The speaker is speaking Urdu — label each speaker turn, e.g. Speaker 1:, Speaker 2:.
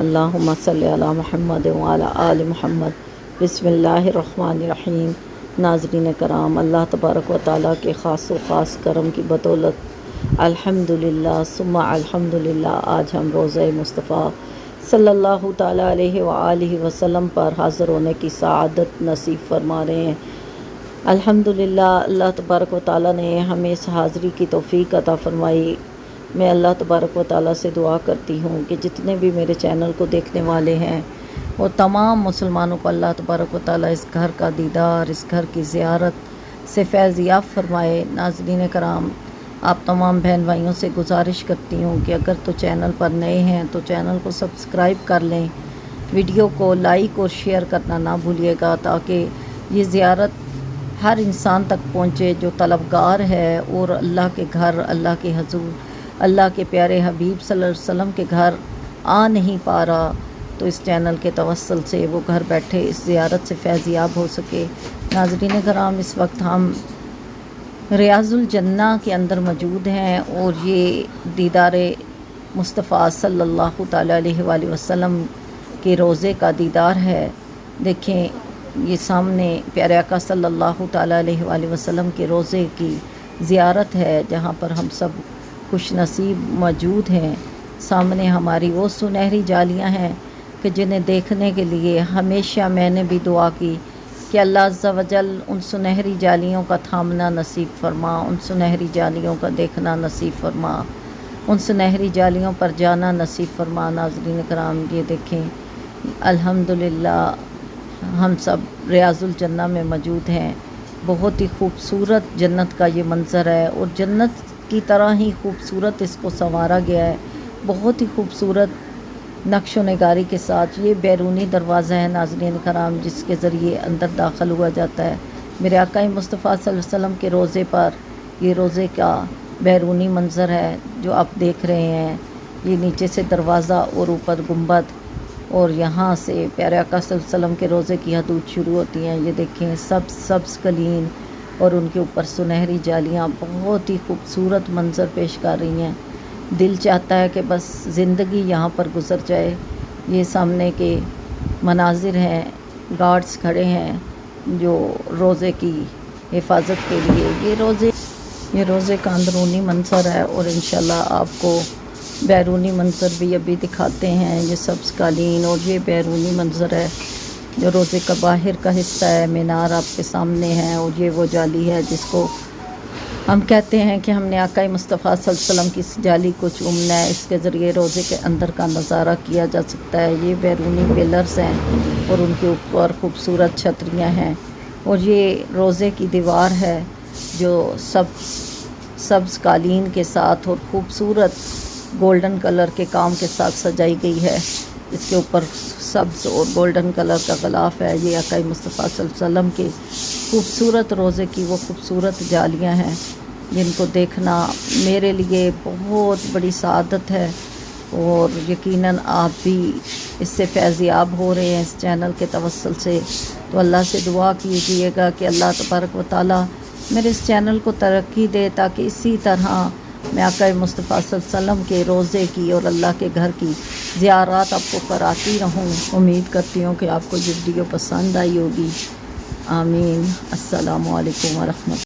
Speaker 1: اللہم صلی علی محمد وعلی آل محمد۔ بسم اللہ الرحمن الرحیم۔ ناظرین کرام، اللہ تبارک و تعالیٰ کے خاص و خاص کرم کی بدولت الحمدللہ ثم الحمدللہ آج ہم روزہ مصطفیٰ صلی اللہ تعالیٰ علیہ وآلہ وسلم پر حاضر ہونے کی سعادت نصیب فرما رہے ہیں۔ الحمدللہ اللہ تبارک و تعالیٰ نے ہمیں اس حاضری کی توفیق عطا فرمائی۔ میں اللہ تبارک و تعالیٰ سے دعا کرتی ہوں کہ جتنے بھی میرے چینل کو دیکھنے والے ہیں وہ تمام مسلمانوں کو اللہ تبارک و تعالیٰ اس گھر کا دیدار، اس گھر کی زیارت سے فیض یاب فرمائے۔ ناظرین کرام، آپ تمام بہن بھائیوں سے گزارش کرتی ہوں کہ اگر تو چینل پر نئے ہیں تو چینل کو سبسکرائب کر لیں، ویڈیو کو لائک اور شیئر کرنا نہ بھولیے گا تاکہ یہ زیارت ہر انسان تک پہنچے جو طلبگار ہے اور اللہ کے گھر، اللہ کے حضور، اللہ کے پیارے حبیب صلی اللہ علیہ وسلم کے گھر آ نہیں پا رہا تو اس چینل کے توسل سے وہ گھر بیٹھے اس زیارت سے فیض یاب ہو سکے۔ ناظرین کرام، اس وقت ہم ریاض الجنہ کے اندر موجود ہیں اور یہ دیدار مصطفیٰ صلی اللہ تعالیٰ علیہ وآلہ وسلم کے روضے کا دیدار ہے۔ دیکھیں، یہ سامنے پیارے آقا صلی اللہ تعالیٰ علیہ وآلہ وسلم کے روضے کی زیارت ہے جہاں پر ہم سب خوش نصیب موجود ہیں۔ سامنے ہماری وہ سنہری جالیاں ہیں کہ جنہیں دیکھنے کے لیے ہمیشہ میں نے بھی دعا کی کہ اللہ عز و جل ان سنہری جالیوں کا تھامنا نصیب فرما، ان سنہری جالیوں کا دیکھنا نصیب فرما، ان سنہری جالیوں پر جانا نصیب فرما۔ ناظرین کرام، یہ دیکھیں، الحمدللہ ہم سب ریاض الجنہ میں موجود ہیں۔ بہت ہی خوبصورت جنت کا یہ منظر ہے اور جنت کی طرح ہی خوبصورت اس کو سنوارا گیا ہے، بہت ہی خوبصورت نقش و نگاری کے ساتھ۔ یہ بیرونی دروازہ ہے ناظرین کرام جس کے ذریعے اندر داخل ہوا جاتا ہے۔ میرے آقا مصطفیٰ صلی اللہ علیہ وسلم کے روضے پر یہ روضے کا بیرونی منظر ہے جو آپ دیکھ رہے ہیں۔ یہ نیچے سے دروازہ اور اوپر گنبد اور یہاں سے پیارے آقا صلی اللہ علیہ وسلم کے روضے کی حدود شروع ہوتی ہیں۔ یہ دیکھیں، سبز قلین اور ان کے اوپر سنہری جالیاں بہت ہی خوبصورت منظر پیش کر رہی ہیں۔ دل چاہتا ہے کہ بس زندگی یہاں پر گزر جائے۔ یہ سامنے کے مناظر ہیں، گارڈز کھڑے ہیں جو روضے کی حفاظت کے لیے۔ یہ روضے کا اندرونی منظر ہے اور انشاءاللہ آپ کو بیرونی منظر بھی ابھی دکھاتے ہیں۔ یہ سبز قالین اور یہ بیرونی منظر ہے جو روضے کا باہر کا حصہ ہے۔ مینار آپ کے سامنے ہے اور یہ وہ جالی ہے جس کو ہم کہتے ہیں کہ ہم نے آقا مصطفیٰ صلی اللہ علیہ وسلم کی اس جالی کو چومنا ہے۔ اس کے ذریعے روضے کے اندر کا نظارہ کیا جا سکتا ہے۔ یہ بیرونی پلرز ہیں اور ان کے اوپر خوبصورت چھتریاں ہیں اور یہ روضے کی دیوار ہے جو سبز قالین کے ساتھ اور خوبصورت گولڈن کلر کے کام کے ساتھ سجائی گئی ہے۔ اس کے اوپر سبز اور گولڈن کلر کا غلاف ہے۔ یہ آقا مصطفیٰ صلی اللہ علیہ وسلم کے خوبصورت روضے کی وہ خوبصورت جالیاں ہیں جن کو دیکھنا میرے لیے بہت بڑی سعادت ہے اور یقیناً آپ بھی اس سے فیض یاب ہو رہے ہیں اس چینل کے توسل سے۔ تو اللہ سے دعا کیجیے گا کہ اللہ تبارک و تعالیٰ میرے اس چینل کو ترقی دے تاکہ اسی طرح میں آقا مصطفیٰ صلی اللہ علیہ وسلم کے روضے کی اور اللہ کے گھر کی زیارات آپ کو کراتی رہوں۔ امید کرتی ہوں کہ آپ کو یہ ویڈیو پسند آئی ہوگی۔ آمین۔ السلام علیکم ورحمۃ اللہ۔